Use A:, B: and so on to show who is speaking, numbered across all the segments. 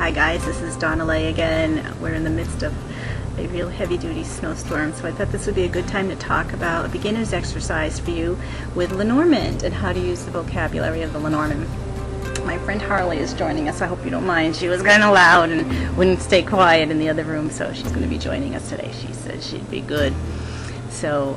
A: Hi guys, this is Donnaleigh again. We're in the midst of a real heavy-duty snowstorm, so I thought this would be a good time to talk about a beginner's exercise for you with Lenormand and how to use the vocabulary of the Lenormand. My friend Harley is joining us. I hope you don't mind. She was kind of loud and wouldn't stay quiet in the other room, so she's going to be joining us today. She said she'd be good. So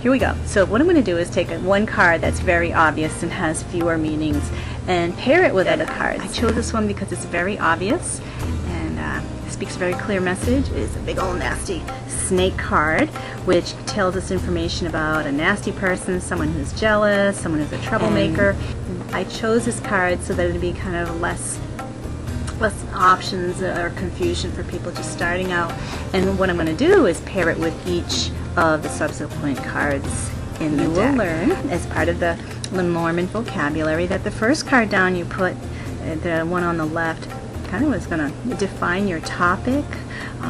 A: here we go. So what I'm going to do is take one card that's very obvious and has fewer meanings and pair it with other cards. I chose this one because it's very obvious and speaks a very clear message. It's a big old nasty snake card, which tells us information about a nasty person, someone who's jealous, someone who's a troublemaker. I chose this card so that it would be kind of less options or confusion for people just starting out. And what I'm going to do is pair it with each of the subsequent cards in the deck. You will learn as part of the Lenormand vocabulary that the first card down you put, the one on the left, kind of is going to define your topic,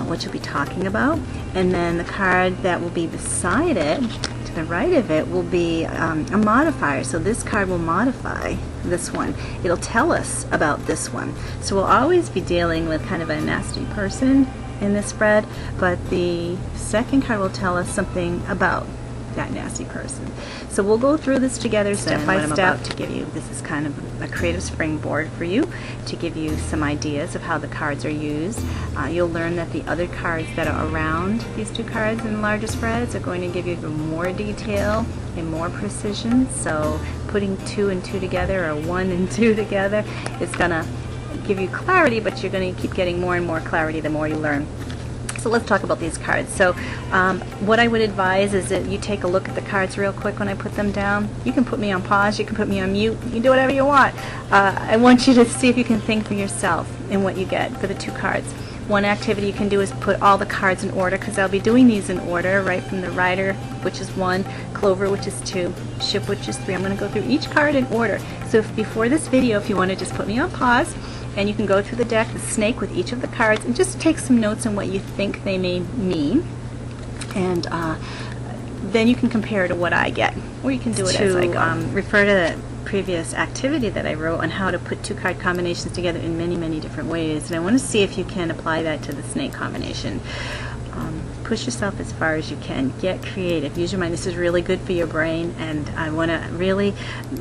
A: what you'll be talking about, and then the card that will be beside it, to the right of it, will be a modifier. So this card will modify this one. It'll tell us about this one. So we'll always be dealing with kind of a nasty person in this spread, but the second card will tell us something about that nasty person. So we'll go through this together step by step to give you, this is kind of a creative springboard for you to give you some ideas of how the cards are used. You'll learn that the other cards that are around these two cards in larger spreads are going to give you even more detail and more precision. So putting 2 and 2 together or 1 and 2 together is going to give you clarity, but you're going to keep getting more and more clarity the more you learn. So let's talk about these cards. So what I would advise is that you take a look at the cards real quick when I put them down. You can put me on pause, you can put me on mute, you can do whatever you want. I want you to see if you can think for yourself in what you get for the two cards. One activity you can do is put all the cards in order, because I'll be doing these in order, right from the Rider, which is 1, Clover, which is 2, Ship, which is 3. I'm going to go through each card in order. So if before this video, if you want to just put me on pause, and you can go through the deck, the snake with each of the cards, and just take some notes on what you think they may mean. And then you can compare to what I get. Or you can do it as I go. Refer to the previous activity that I wrote on how to put 2 card combinations together in many, many different ways. And I want to see if you can apply that to the snake combination. Push yourself as far as you can. Get creative. Use your mind. This is really good for your brain, and I want to really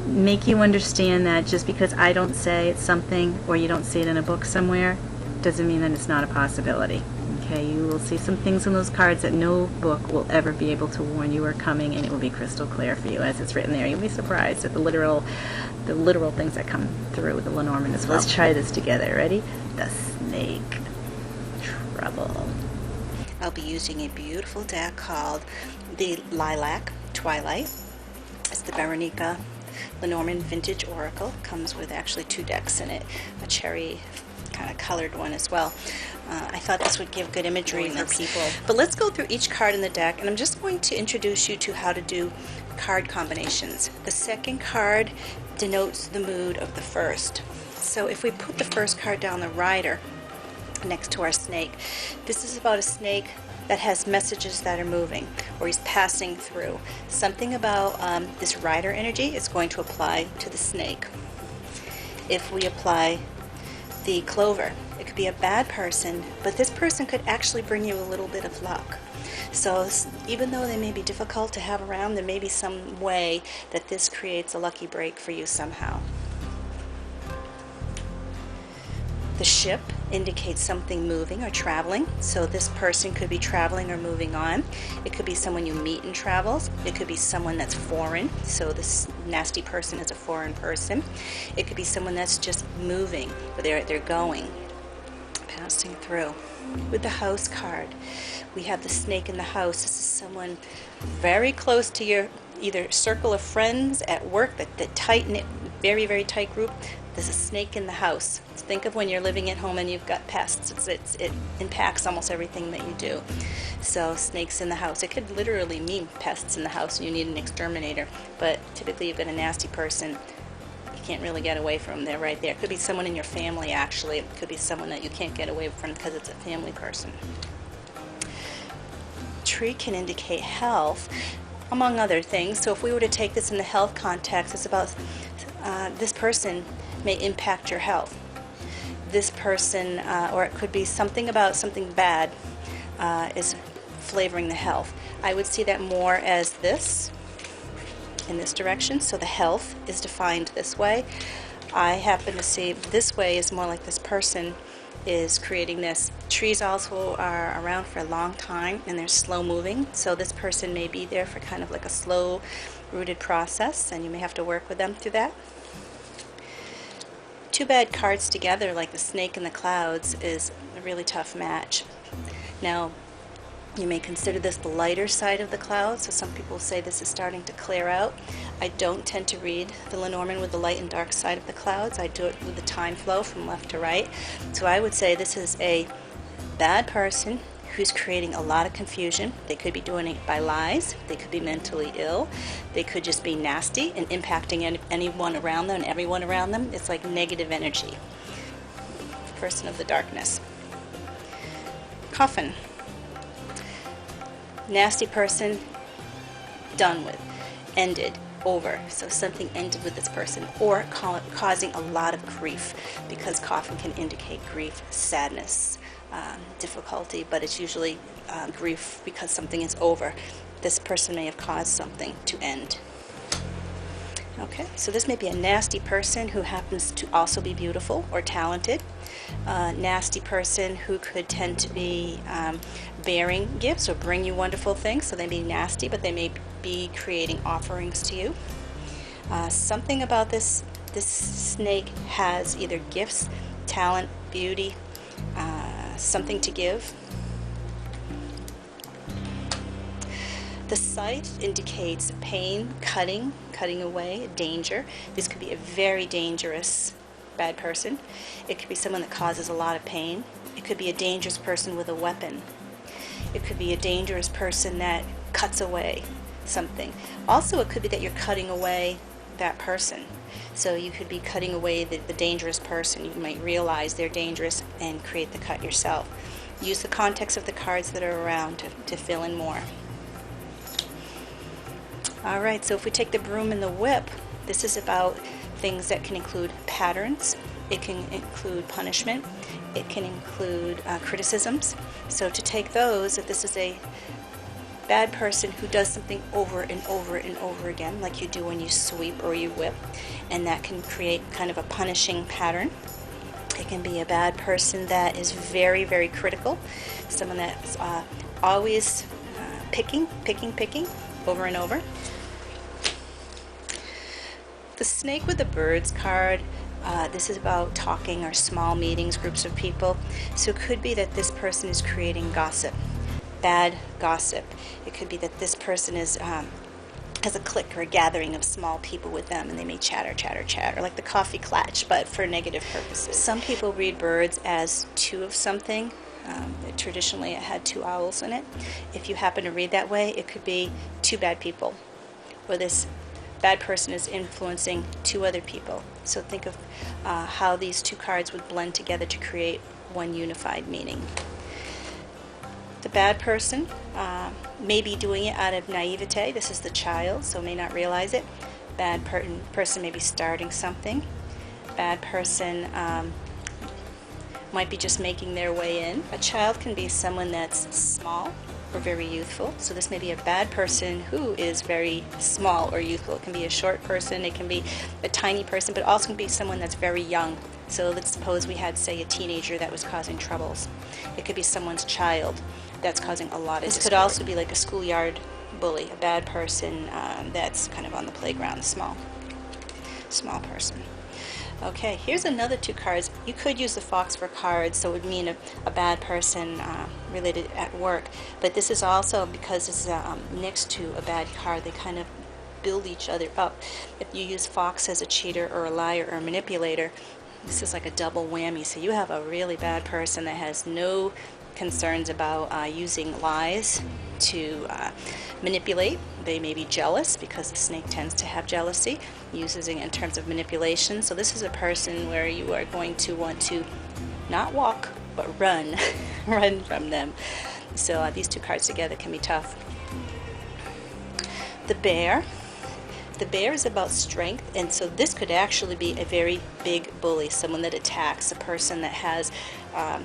A: make you understand that just because I don't say it's something or you don't see it in a book somewhere doesn't mean that it's not a possibility. Okay, you will see some things in those cards that no book will ever be able to warn you are coming, and it will be crystal clear for you as it's written there. You'll be surprised at the literal things that come through with the Lenormand as well. Let's try this together. Ready? The snake. Trouble. I'll be using a beautiful deck called the Lilac Twilight. It's the Veronica Lenormand Vintage Oracle. Comes with actually 2 decks in it, a cherry kind of colored one as well. I thought this would give good imagery for people. But let's go through each card in the deck, and I'm just going to introduce you to how to do card combinations. The second card denotes the mood of the first. So if we put the first card down, the Rider, next to our snake, this is about a snake that has messages that are moving, or he's passing through. Something about this Rider energy is going to apply to the snake. If we apply the Clover, it could be a bad person, but this person could actually bring you a little bit of luck. So even though they may be difficult to have around, there may be some way that this creates a lucky break for you somehow. The Ship indicates something moving or traveling, so this person could be traveling or moving on. It could be someone you meet in travels. It could be someone that's foreign, so this nasty person is a foreign person. It could be someone that's just moving, or they're going, passing through. With the House card, we have the snake in the house. This is someone very close to your either circle of friends at work, that tight-knit, very, very tight group. There's a snake in the house. Think of when you're living at home and you've got pests. It impacts almost everything that you do. So snakes in the house. It could literally mean pests in the house and you need an exterminator. But typically you've got a nasty person. You can't really get away from them. They're right there. It could be someone in your family, actually. It could be someone that you can't get away from because it's a family person. Tree can indicate health, among other things. So if we were to take this in the health context, it's about this person may impact your health. this person, or it could be something about something bad is flavoring the health. I would see that more as this, in this direction, so the health is defined this way. I happen to see this way is more like this person is creating this. Trees also are around for a long time and they're slow moving, so this person may be there for kind of like a slow rooted process, and you may have to work with them through that. Two bad cards together, like the snake and the clouds, is a really tough match. Now, you may consider this the lighter side of the clouds, so some people say this is starting to clear out. I don't tend to read the Lenormand with the light and dark side of the clouds. I do it with the time flow from left to right. So I would say this is a bad person who's creating a lot of confusion. They could be doing it by lies. They could be mentally ill. They could just be nasty and impacting anyone around them and everyone around them. It's like negative energy. Person of the darkness. Coffin. Nasty person, done with, ended, over. So something ended with this person, or causing a lot of grief, because coffin can indicate grief, sadness, difficulty, but it's usually grief because something is over. This person may have caused something to end. Okay, so this may be a nasty person who happens to also be beautiful or talented. Nasty person who could tend to be bearing gifts or bring you wonderful things. So they may be nasty, but they may be creating offerings to you. Something about this snake has either gifts, talent, beauty, something to give. The sight indicates pain, cutting away, danger. This could be a very dangerous bad person. It could be someone that causes a lot of pain. It could be a dangerous person with a weapon. It could be a dangerous person that cuts away something. Also, it could be that you're cutting away that person. So you could be cutting away the dangerous person. You might realize they're dangerous and create the cut yourself. Use the context of the cards that are around to fill in more. Alright, so if we take the broom and the whip, this is about things that can include patterns, it can include punishment, it can include criticisms. So to take those, if this is a bad person who does something over and over and over again, like you do when you sweep or you whip, and that can create kind of a punishing pattern. It can be a bad person that is very, very critical, someone that's always picking over and over. The snake with the birds card, this is about talking or small meetings, groups of people. So it could be that this person is creating gossip, bad gossip. It could be that this person is has a clique or a gathering of small people with them, and they may chatter, like the coffee clatch, but for negative purposes. Some people read birds as two of something. Traditionally, it had two owls in it. If you happen to read that way, it could be two bad people, or this bad person is influencing two other people. So think of how these two cards would blend together to create one unified meaning. The bad person may be doing it out of naivete. This is the child, so may not realize it. Bad person may be starting something. Bad person might be just making their way in. A child can be someone that's small or very youthful. So this may be a bad person who is very small or youthful. It can be a short person, it can be a tiny person, but also can be someone that's very young. So let's suppose we had, say, a teenager that was causing troubles. It could be someone's child that's causing a lot of discord. This could also be like a schoolyard bully, a bad person that's kind of on the playground, a small person. Okay, here's another two cards. You could use the fox for cards, so it would mean a bad person related at work. But this is also, because it's next to a bad card, they kind of build each other up. If you use fox as a cheater or a liar or a manipulator, this is like a double whammy. So you have a really bad person that has no concerns about using lies to manipulate. They may be jealous, because the snake tends to have jealousy, uses it in terms of manipulation. So this is a person where you are going to want to not walk, but run, run from them. So these two cards together can be tough. The bear. The bear is about strength, and so this could actually be a very big bully, someone that attacks, a person that has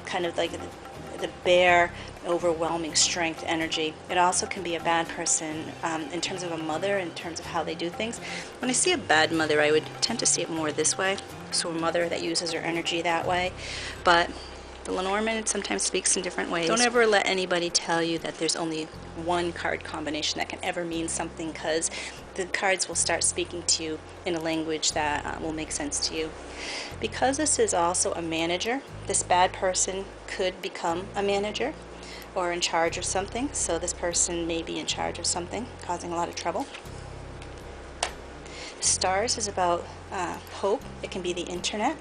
A: kind of like the bear overwhelming strength energy. It also can be a bad person in terms of a mother, in terms of how they do things. When I see a bad mother, I would tend to see it more this way, so a mother that uses her energy that way. But the Lenormand sometimes speaks in different ways. Don't ever let anybody tell you that there's only one card combination that can ever mean something, because the cards will start speaking to you in a language that will make sense to you. Because this is also a manager, this bad person could become a manager or in charge of something. So this person may be in charge of something, causing a lot of trouble. Stars is about hope. It can be the internet.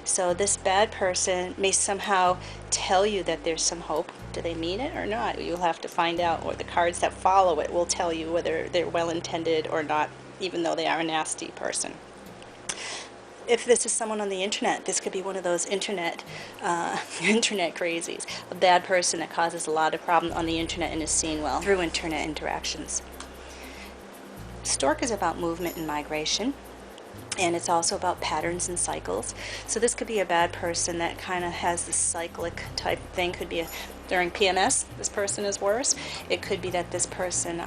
A: So this bad person may somehow tell you that there's some hope. Do they mean it or not? You'll have to find out, or the cards that follow it will tell you whether they're well-intended or not, even though they are a nasty person. If this is someone on the internet, this could be one of those internet crazies, a bad person that causes a lot of problems on the internet and is seen well through internet interactions. Stork is about movement and migration. And it's also about patterns and cycles. So this could be a bad person that kind of has this cyclic type thing. Could be during PMS, this person is worse. It could be that this person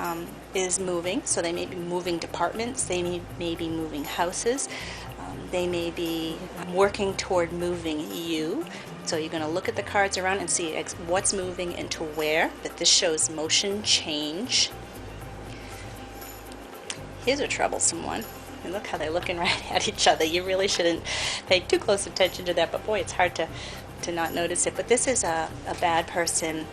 A: is moving. So they may be moving departments. They may be moving houses. They may be working toward moving you. So you're going to look at the cards around and see what's moving into where. But this shows motion, change. Here's a troublesome one. And look how they're looking right at each other. You really shouldn't pay too close attention to that, but boy, it's hard to not notice it. But this is a bad person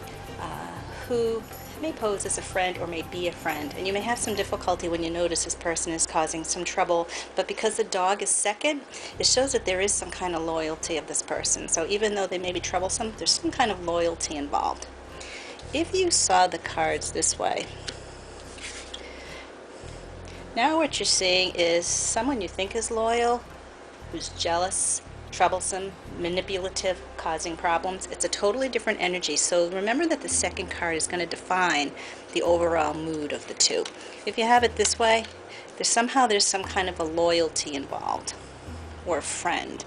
A: who may pose as a friend or may be a friend. And you may have some difficulty when you notice this person is causing some trouble. But because the dog is second, it shows that there is some kind of loyalty of this person. So even though they may be troublesome, there's some kind of loyalty involved. If you saw the cards this way, now what you're seeing is someone you think is loyal, who's jealous, troublesome, manipulative, causing problems. It's a totally different energy. So remember that the second card is going to define the overall mood of the two. If you have it this way, there's some kind of a loyalty involved, or a friend.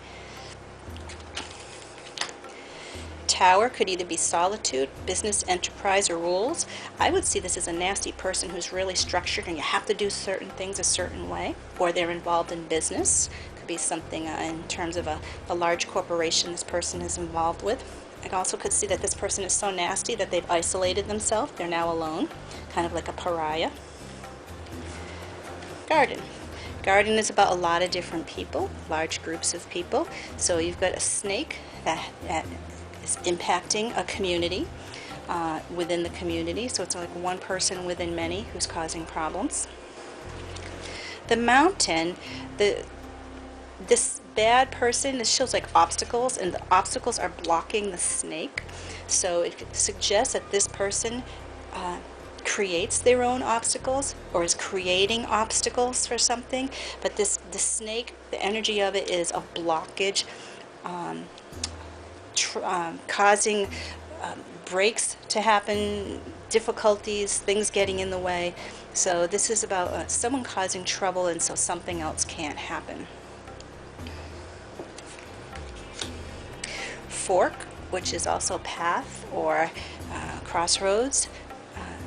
A: Tower could either be solitude, business, enterprise, or rules. I would see this as a nasty person who's really structured and you have to do certain things a certain way, or they're involved in business. Could be something in terms of a large corporation this person is involved with. I also could see that this person is so nasty that they've isolated themselves. They're now alone, kind of like a pariah. Garden. Garden is about a lot of different people, large groups of people. So you've got a snake that is impacting a community within the community. So it's like one person within many who's causing problems. The mountain, this bad person, this shows like obstacles, and the obstacles are blocking the snake. So it suggests that this person creates their own obstacles or is creating obstacles for something. But the snake, the energy of it is a blockage, causing breaks to happen, difficulties, things getting in the way. So this is about someone causing trouble, and so something else can't happen. Fork, which is also path or crossroads.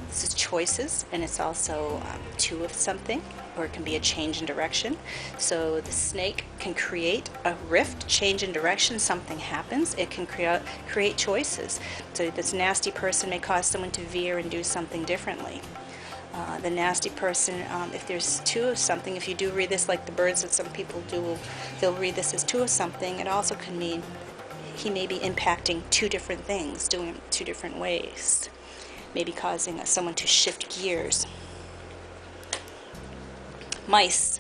A: This is choices, and it's also two of something, or it can be a change in direction. So the snake can create a rift, change in direction, something happens. It can create choices. So this nasty person may cause someone to veer and do something differently. The nasty person, if there's two of something, if you do read this like the birds that some people do, they'll read this as two of something. It also can mean he may be impacting two different things, doing it two different ways. Maybe causing someone to shift gears. Mice,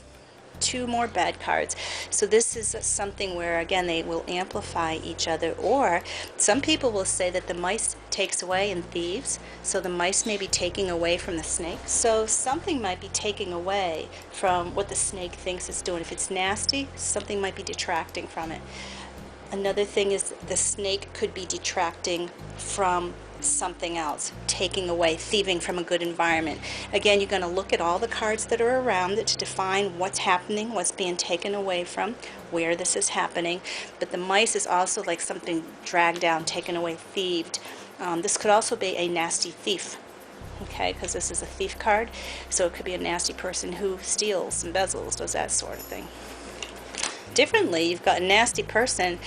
A: two more bad cards. So this is something where, again, they will amplify each other, or some people will say that the mice takes away and thieves. So the mice may be taking away from the snake. So something might be taking away from what the snake thinks it's doing. If it's nasty, something might be detracting from it. Another thing is the snake could be detracting from something else, taking away, thieving from a good environment. Again, you're going to look at all the cards that are around it to define what's happening, what's being taken away from, where this is happening. But the mice is also like something dragged down, taken away, thieved. This could also be a nasty thief, okay, because this is a thief card. So it could be a nasty person who steals, embezzles, does that sort of thing. Differently, you've got a nasty person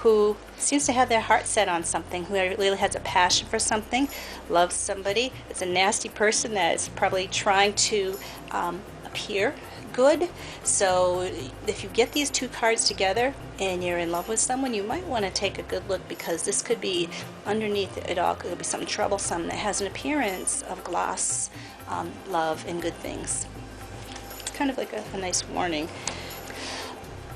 A: who seems to have their heart set on something, who really has a passion for something, loves somebody. It's a nasty person that is probably trying to appear good. So if you get these two cards together and you're in love with someone, you might want to take a good look, because this could be, underneath it all, could be something troublesome that has an appearance of gloss, love, and good things. It's kind of like a nice warning.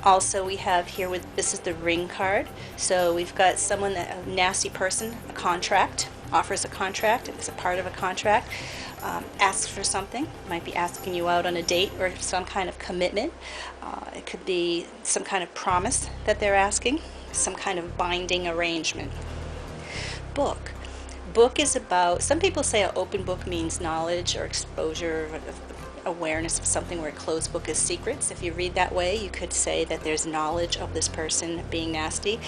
A: Also, we have here, this is the ring card. So we've got someone, a nasty person, a contract, offers a contract, it's a part of a contract, asks for something, might be asking you out on a date or some kind of commitment. It could be some kind of promise that they're asking, some kind of binding arrangement. Book. Book is about, some people say an open book means knowledge or exposure, awareness of something, where a closed book is secrets. If you read that way, you could say that there's knowledge of this person being nasty.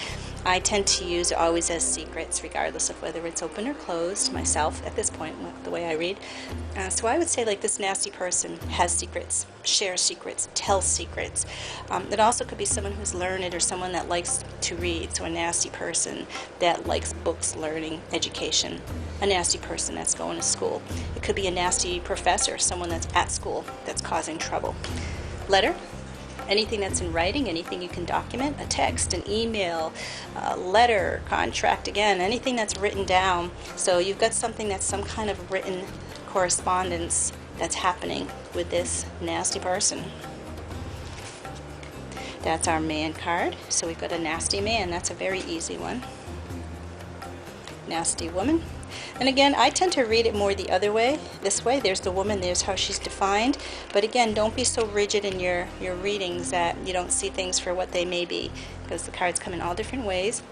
A: I tend to use it always as secrets, regardless of whether it's open or closed, myself at this point, the way I read. So I would say, like, this nasty person has secrets, shares secrets, tells secrets. It also could be someone who's learned or someone that likes to read, so a nasty person that likes books, learning, education. A nasty person that's going to school. It could be a nasty professor, someone that's at school that's causing trouble. Letter. Anything that's in writing, anything you can document, a text, an email, a letter, contract, again, anything that's written down. So you've got something that's some kind of written correspondence that's happening with this nasty person. That's our man card. So we've got a nasty man. That's a very easy one. Nasty woman. And again, I tend to read it more the other way, this way. There's the woman, there's how she's defined. But again, don't be so rigid in your readings that you don't see things for what they may be, because the cards come in all different ways.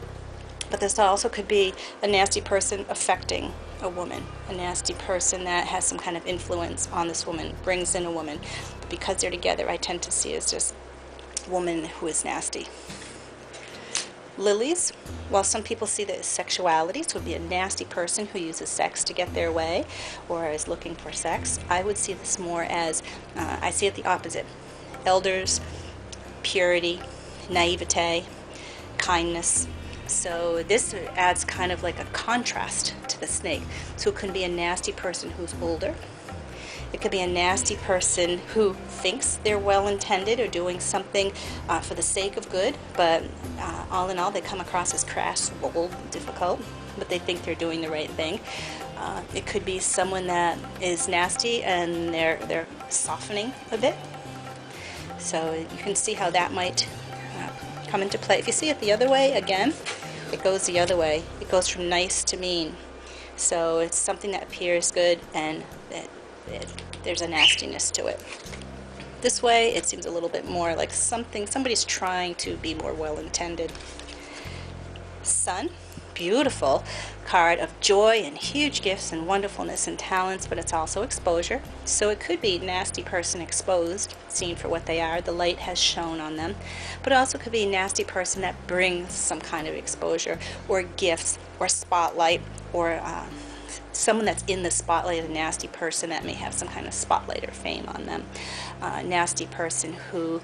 A: But this also could be a nasty person affecting a woman, a nasty person that has some kind of influence on this woman, brings in a woman. But because they're together, I tend to see as just woman who is nasty. Lilies, while some people see that as sexuality, so it would be a nasty person who uses sex to get their way or is looking for sex, I would see this more as, I see it the opposite. Elders, purity, naivete, kindness. So this adds kind of like a contrast to the snake. So it could be a nasty person who's older. It could be a nasty person who thinks they're well-intended or doing something for the sake of good, but all in all, they come across as crass, bold, difficult, but they think they're doing the right thing. It could be someone that is nasty and they're softening a bit. So you can see how that might come into play. If you see it the other way, again, it goes the other way. It goes from nice to mean. So it's something that appears good and there's a nastiness to it. This way, it seems a little bit more like somebody's trying to be more well-intended. Sun, beautiful card of joy and huge gifts and wonderfulness and talents, but it's also exposure. So it could be nasty person exposed, seen for what they are. The light has shone on them. But it also could be a nasty person that brings some kind of exposure or gifts or spotlight or someone that's in the spotlight, a nasty person that may have some kind of spotlight or fame on them. Nasty person who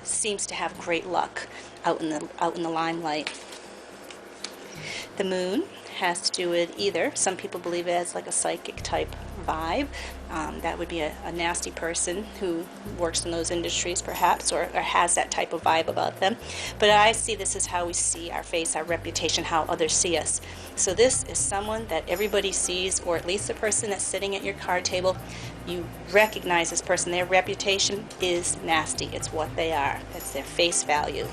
A: seems to have great luck out in the limelight. The moon has to do with either, some people believe it as like a psychic type vibe. That would be a nasty person who works in those industries perhaps, or has that type of vibe about them. But I see this as how we see our face, our reputation, how others see us. So this is someone that everybody sees, or at least the person that's sitting at your card table, you recognize this person. Their reputation is nasty. It's what they are. That's their face value.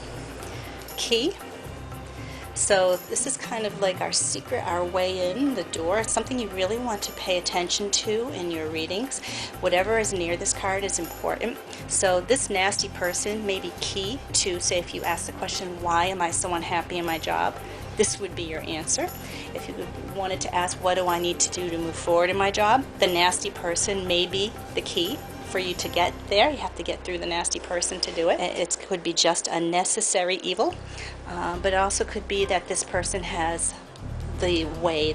A: Key. So this is kind of like our secret, our way in the door. It's something you really want to pay attention to in your readings. Whatever is near this card is important. So this nasty person may be key to, say, if you ask the question, why am I so unhappy in my job? this would be your answer. If you wanted to ask, what do I need to do to move forward in my job? The nasty person may be the key for you to get there. You have to get through the nasty person to do it. It could be just a necessary evil, but it also could be that this person has the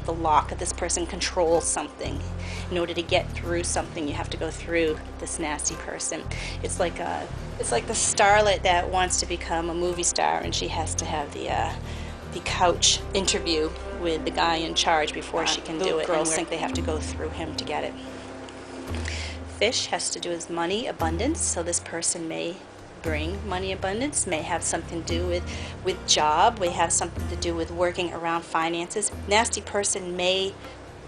A: lock, this person controls something. In order to get through something, you have to go through this nasty person. It's like the starlet that wants to become a movie star, and she has to have the couch interview with the guy in charge before she can do it. Girls think they have to go through him to get it. Fish has to do with money, abundance, so this person may bring money abundance, may have something to do with job, may have something to do with working around finances. Nasty person may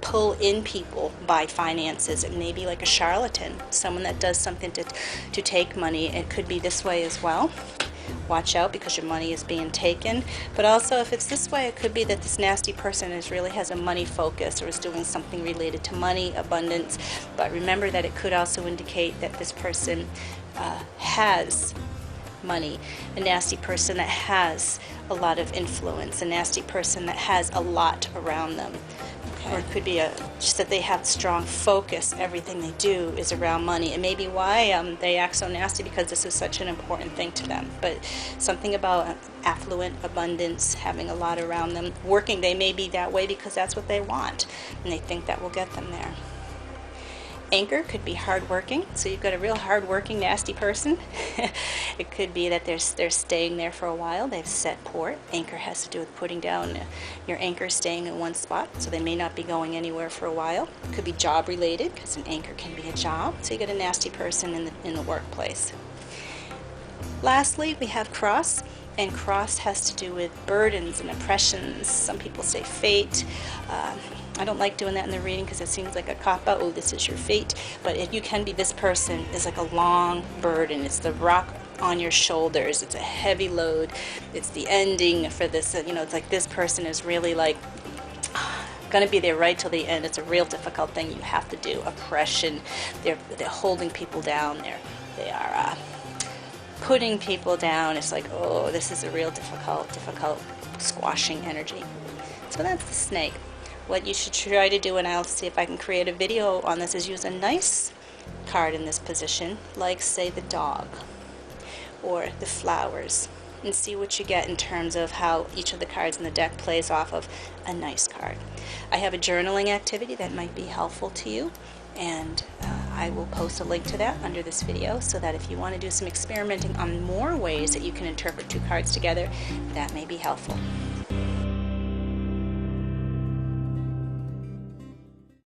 A: pull in people by finances. It may be like a charlatan, someone that does something to take money. It could be this way as well. Watch out, because your money is being taken. But also, if it's this way, it could be that this nasty person really has a money focus, or is doing something related to money, abundance. But remember that it could also indicate that this person has money, a nasty person that has a lot of influence, a nasty person that has a lot around them. Or it could be just that they have strong focus. Everything they do is around money. It may be why they act so nasty, because this is such an important thing to them. But something about affluent, abundance, having a lot around them, working, they may be that way because that's what they want, and they think that will get them there. Anchor could be hardworking, so you've got a real hardworking, nasty person. It could be that they're staying there for a while. They've set port. Anchor has to do with putting down your anchor, staying in one spot, so they may not be going anywhere for a while. It could be job related, because an anchor can be a job. So you get a nasty person in the workplace. Lastly, we have cross. And cross has to do with burdens and oppressions. Some people say fate. I don't like doing that in the reading because it seems like a cop-out. Oh, this is your fate. But you can be, this person is like a long burden. It's the rock on your shoulders. It's a heavy load. It's the ending for this. It's like this person is really like going to be there right till the end. It's a real difficult thing you have to do. Oppression. They're holding people down. They are putting people down. It's like, oh, this is a real difficult squashing energy. So that's the snake. What you should try to do, and I'll see if I can create a video on this, is use a nice card in this position, like say the dog or the flowers, and see what you get in terms of how each of the cards in the deck plays off of a nice card. I have a journaling activity that might be helpful to you, and I will post a link to that under this video, so that if you want to do some experimenting on more ways that you can interpret two cards together, that may be helpful.